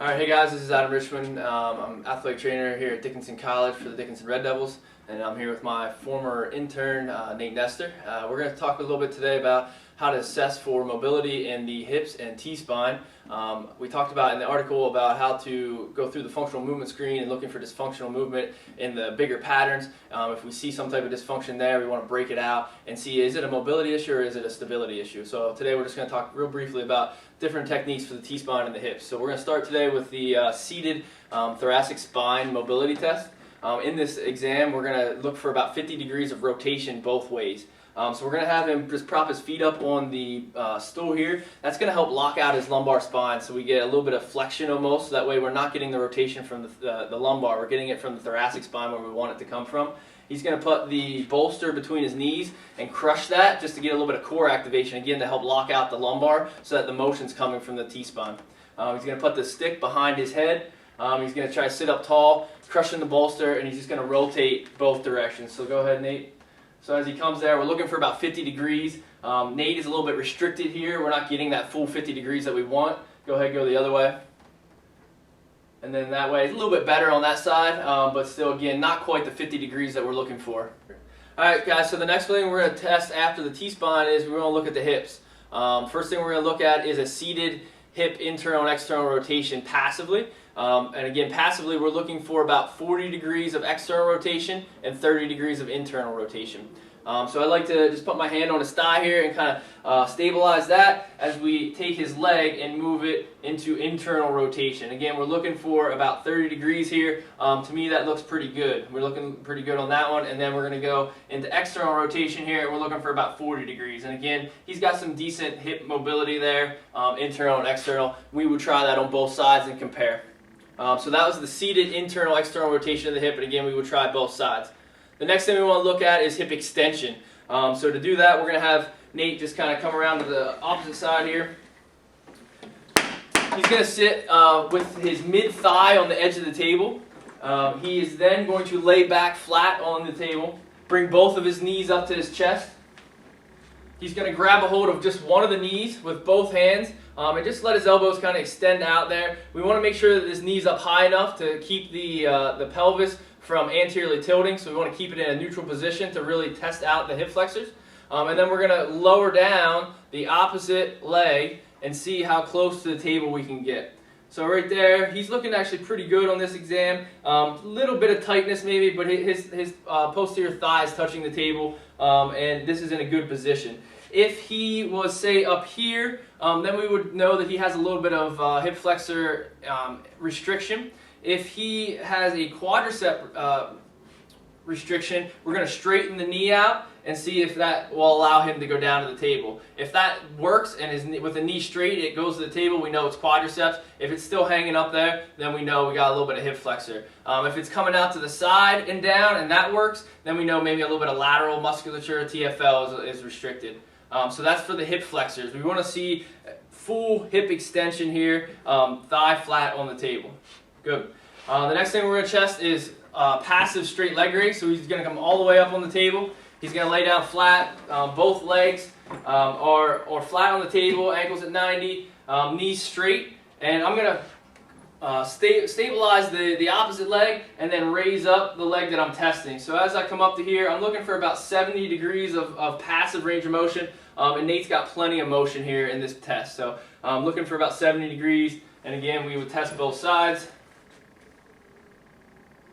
All right, hey guys, this is Adam Richmond. I'm athletic trainer here at Dickinson College for the Dickinson Red Devils, and I'm here with my former intern, Nate Nestor. We're going to talk a little bit today about how to assess for mobility in the hips and T-spine. We talked about in the article about how to go through the functional movement screen and looking for dysfunctional movement in the bigger patterns. If we see some type of dysfunction there, we want to break it out and see, is it a mobility issue or is it a stability issue? So today we're just going to talk real briefly about different techniques for the T-spine and the hips. So we're going to start today with the seated thoracic spine mobility test. In this exam, we're going to look for about 50 degrees of rotation both ways. So we're going to have him just prop his feet up on the stool here. That's going to help lock out his lumbar spine so we get a little bit of flexion almost. So that way we're not getting the rotation from the lumbar. We're getting it from the thoracic spine where we want it to come from. He's going to put the bolster between his knees and crush that just to get a little bit of core activation, again, to help lock out the lumbar so that the motion's coming from the T-spine. He's going to put the stick behind his head. He's going to try to sit up tall, crushing the bolster, and he's just going to rotate both directions. So go ahead, Nate. So as he comes there, we're looking for about 50 degrees. Nate is a little bit restricted here. We're not getting that full 50 degrees that we want. Go ahead, go the other way. And then that way, it's a little bit better on that side, but still, again, not quite the 50 degrees that we're looking for. All right, guys, so the next thing we're going to test after the T-spine is we're going to look at the hips. First thing we're going to look at is a seated hip internal and external rotation passively. And again, passively, we're looking for about 40 degrees of external rotation and 30 degrees of internal rotation. So I like to just put my hand on his thigh here and kind of stabilize that as we take his leg and move it into internal rotation. Again, we're looking for about 30 degrees here. To me, that looks pretty good. We're looking pretty good on that one. And then we're going to go into external rotation here, and we're looking for about 40 degrees. And again, he's got some decent hip mobility there, internal and external. We would try that on both sides and compare. So that was the seated internal external rotation of the hip, and again, we would try both sides. The next thing we want to look at is hip extension. So to do that, we're going to have Nate just kind of come around to the opposite side here. He's going to sit with his mid-thigh on the edge of the table. He is then going to lay back flat on the table, bring both of his knees up to his chest. He's going to grab a hold of just one of the knees with both hands and just let his elbows kind of extend out there. We want to make sure that his knee's up high enough to keep the pelvis from anteriorly tilting, so we want to keep it in a neutral position to really test out the hip flexors. And then we're going to lower down the opposite leg and see how close to the table we can get. So right there, he's looking actually pretty good on this exam. Little bit of tightness maybe, but his posterior thigh is touching the table, and this is in a good position. If he was, say, up here, then we would know that he has a little bit of hip flexor restriction. If he has a quadricep restriction, we're going to straighten the knee out and see if that will allow him to go down to the table. If that works and with the knee straight, it goes to the table, we know it's quadriceps. If it's still hanging up there, then we know we got a little bit of hip flexor. If it's coming out to the side and down and that works, then we know maybe a little bit of lateral musculature, TFL, is restricted. So that's for the hip flexors. We want to see full hip extension here, thigh flat on the table. Good. The next thing we're going to test is passive straight leg raise. So he's going to come all the way up on the table. He's going to lay down flat. Both legs are flat on the table, ankles at 90, knees straight. And I'm going to stabilize the opposite leg and then raise up the leg that I'm testing. So as I come up to here, I'm looking for about 70 degrees of passive range of motion. And Nate's got plenty of motion here in this test. So I'm looking for about 70 degrees. And again, we would test both sides.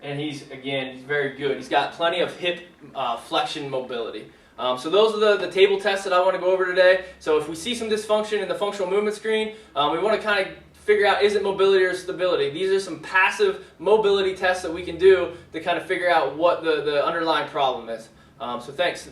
And he's very good. He's got plenty of hip flexion mobility. So those are the table tests that I want to go over today. So if we see some dysfunction in the functional movement screen, we want to kind of figure out, is it mobility or stability? These are some passive mobility tests that we can do to kind of figure out what the underlying problem is. So thanks.